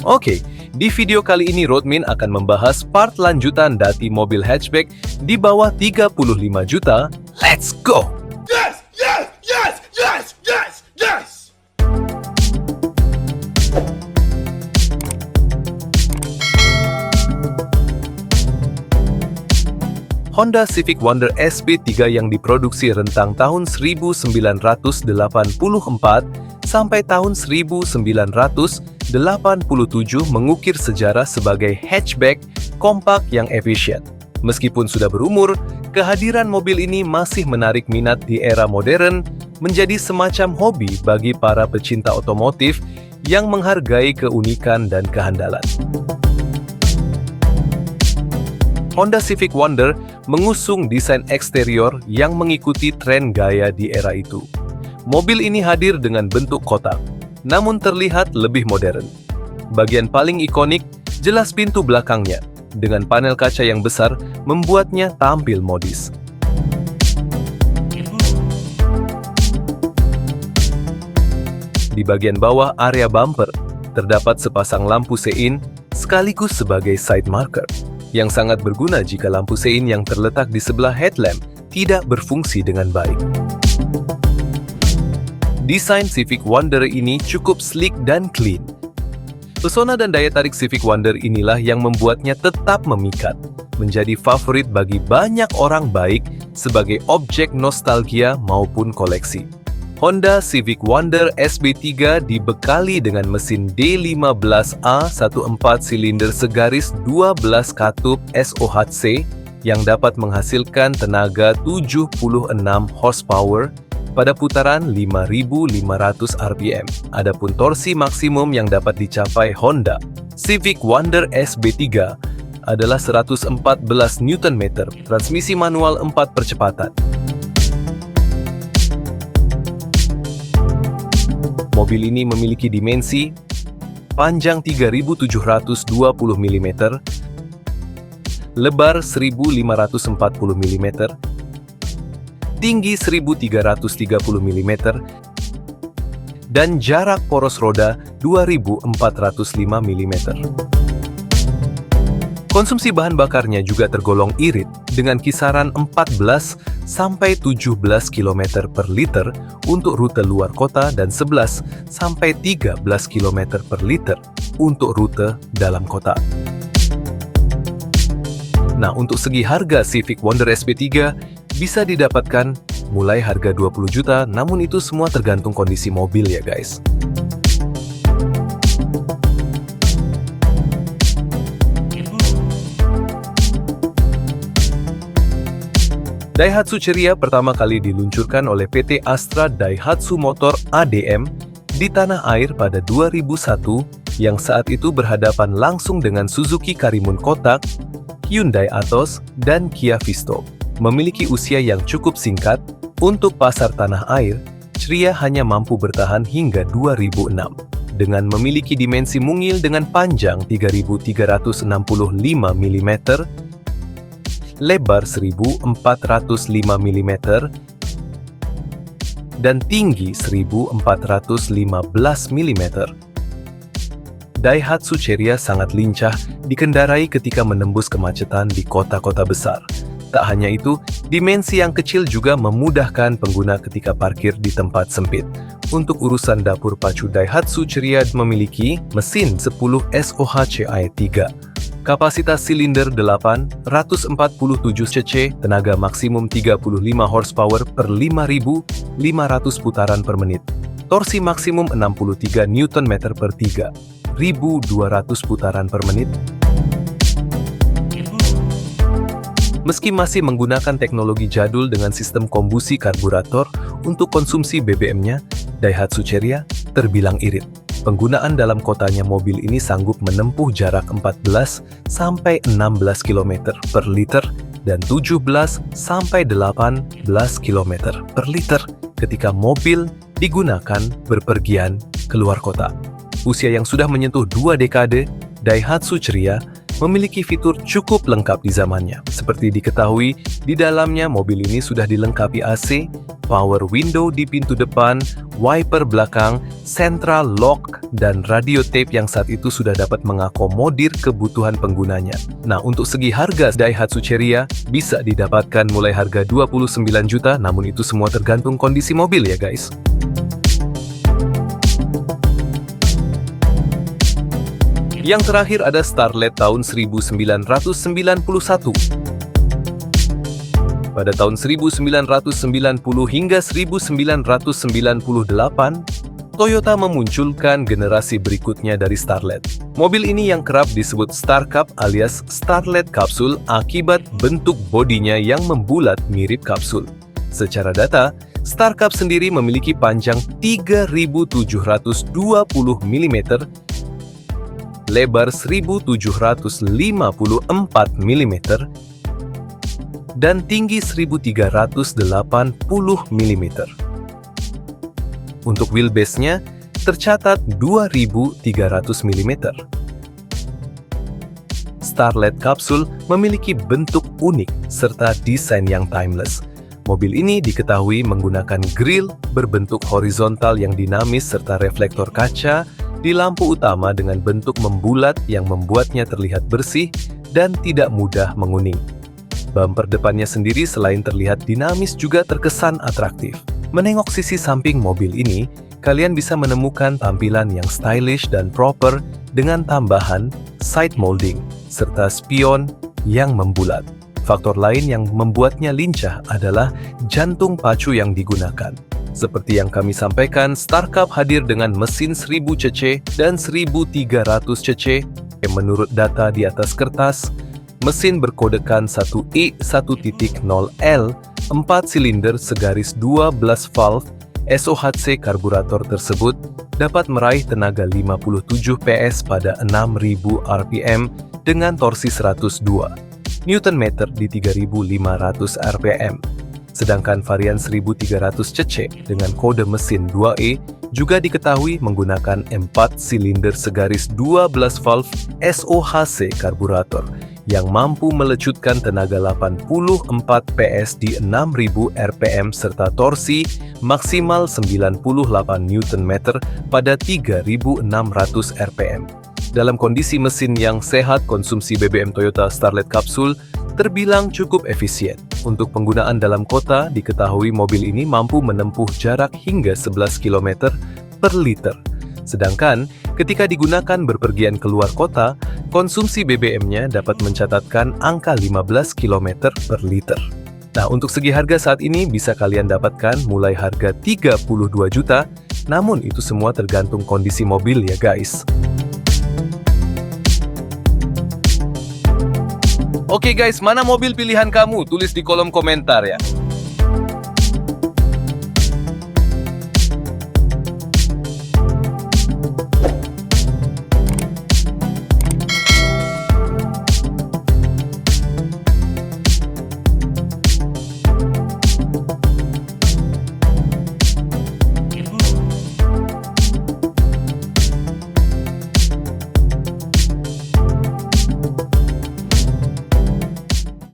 Oke, di video kali ini Roadmin akan membahas part lanjutan dari mobil hatchback di bawah 35 juta. Let's go! Yes! Yes! Yes! Yes! Yes! Yes! Honda Civic Wonder SP3 yang diproduksi rentang tahun 1984 sampai tahun 1987 mengukir sejarah sebagai hatchback kompak yang efisien. Meskipun sudah berumur, kehadiran mobil ini masih menarik minat di era modern, menjadi semacam hobi bagi para pecinta otomotif yang menghargai keunikan dan kehandalan. Honda Civic Wonder mengusung desain eksterior yang mengikuti tren gaya di era itu. Mobil ini hadir dengan bentuk kotak, namun terlihat lebih modern. Bagian paling ikonik jelas pintu belakangnya, dengan panel kaca yang besar membuatnya tampil modis. Di bagian bawah area bumper, terdapat sepasang lampu sein sekaligus sebagai side marker, yang sangat berguna jika lampu sein yang terletak di sebelah headlamp tidak berfungsi dengan baik. Desain Civic Wonder ini cukup sleek dan clean. Pesona dan daya tarik Civic Wonder inilah yang membuatnya tetap memikat, menjadi favorit bagi banyak orang baik sebagai objek nostalgia maupun koleksi. Honda Civic Wonder SP3 dibekali dengan mesin D15A 1.4 silinder segaris 12 katup SOHC yang dapat menghasilkan tenaga 76 horsepower pada putaran 5.500 rpm. Adapun torsi maksimum yang dapat dicapai Honda Civic Wonder SP3 adalah 114 Nm, transmisi manual 4 percepatan. Mobil ini memiliki dimensi panjang 3.720 mm, lebar 1.540 mm, tinggi 1.330 mm, dan jarak poros roda 2.405 mm. Konsumsi bahan bakarnya juga tergolong irit dengan kisaran 14 sampai 17 km per liter untuk rute luar kota dan 11 sampai 13 km per liter untuk rute dalam kota. Nah, untuk segi harga Civic Wonder SP3 bisa didapatkan mulai harga 20 juta, namun itu semua tergantung kondisi mobil ya guys. Daihatsu Ceria pertama kali diluncurkan oleh PT Astra Daihatsu Motor ADM di tanah air pada 2001 yang saat itu berhadapan langsung dengan Suzuki Karimun Kotak, Hyundai Atos, dan Kia Visto. Memiliki usia yang cukup singkat, untuk pasar tanah air, Ceria hanya mampu bertahan hingga 2006. Dengan memiliki dimensi mungil dengan panjang 3.365 mm, lebar 1.405 mm, dan tinggi 1.415 mm. Daihatsu Ceria sangat lincah dikendarai ketika menembus kemacetan di kota-kota besar. Tak hanya itu, dimensi yang kecil juga memudahkan pengguna ketika parkir di tempat sempit. Untuk urusan dapur pacu, Daihatsu Ceria memiliki mesin 10 SOHC-3. Kapasitas silinder 847 cc, tenaga maksimum 35 horsepower per 5.500 putaran per menit. Torsi maksimum 63 Nm per 3.200 putaran per menit. Meski masih menggunakan teknologi jadul dengan sistem kombusi karburator untuk konsumsi BBM-nya, Daihatsu Ceria terbilang irit. Penggunaan dalam kotanya mobil ini sanggup menempuh jarak 14 sampai 16 km per liter dan 17 sampai 18 km per liter ketika mobil digunakan berpergian keluar kota. Usia yang sudah menyentuh 2 dekade, Daihatsu Ceria memiliki fitur cukup lengkap di zamannya. Seperti diketahui, di dalamnya mobil ini sudah dilengkapi AC, power window di pintu depan, wiper belakang, central lock, dan radio tape yang saat itu sudah dapat mengakomodir kebutuhan penggunanya. Nah, untuk segi harga Daihatsu Cheria bisa didapatkan mulai harga 29 juta, namun itu semua tergantung kondisi mobil ya guys. Yang terakhir ada Starlet tahun 1991. Pada tahun 1990 hingga 1998, Toyota memunculkan generasi berikutnya dari Starlet. Mobil ini yang kerap disebut Star Cup alias Starlet Kapsul akibat bentuk bodinya yang membulat mirip kapsul. Secara data, Star Cup sendiri memiliki panjang 3.720 mm, lebar 1.754 mm, dan tinggi 1.380 mm. Untuk wheelbase-nya tercatat 2.300 mm. Starlet Kapsul memiliki bentuk unik serta desain yang timeless. Mobil ini diketahui menggunakan grill berbentuk horizontal yang dinamis serta reflektor kaca di lampu utama dengan bentuk membulat yang membuatnya terlihat bersih dan tidak mudah menguning. Bumper depannya sendiri selain terlihat dinamis juga terkesan atraktif. Menengok sisi samping mobil ini, kalian bisa menemukan tampilan yang stylish dan proper dengan tambahan side molding serta spion yang membulat. Faktor lain yang membuatnya lincah adalah jantung pacu yang digunakan. Seperti yang kami sampaikan, Star Cup hadir dengan mesin 1000 cc dan 1300 cc yang menurut data di atas kertas, mesin berkodekan 1E1.0L 4 silinder segaris 12 valve SOHC karburator tersebut dapat meraih tenaga 57 PS pada 6000 rpm dengan torsi 102 Nm di 3500 rpm. Sedangkan varian 1300 cc dengan kode mesin 2E juga diketahui menggunakan 4 silinder segaris 12 valve SOHC karburator yang mampu melecutkan tenaga 84 PS di 6000 rpm serta torsi maksimal 98 Nm pada 3600 rpm. Dalam kondisi mesin yang sehat, konsumsi BBM Toyota Starlet Kapsul terbilang cukup efisien. Untuk penggunaan dalam kota, diketahui mobil ini mampu menempuh jarak hingga 11 km per liter. Sedangkan, ketika digunakan berpergian keluar kota, konsumsi BBM-nya dapat mencatatkan angka 15 km per liter. Nah, untuk segi harga saat ini bisa kalian dapatkan mulai harga 32 juta, namun itu semua tergantung kondisi mobil ya guys. Oke guys, mana mobil pilihan kamu? Tulis di kolom komentar ya.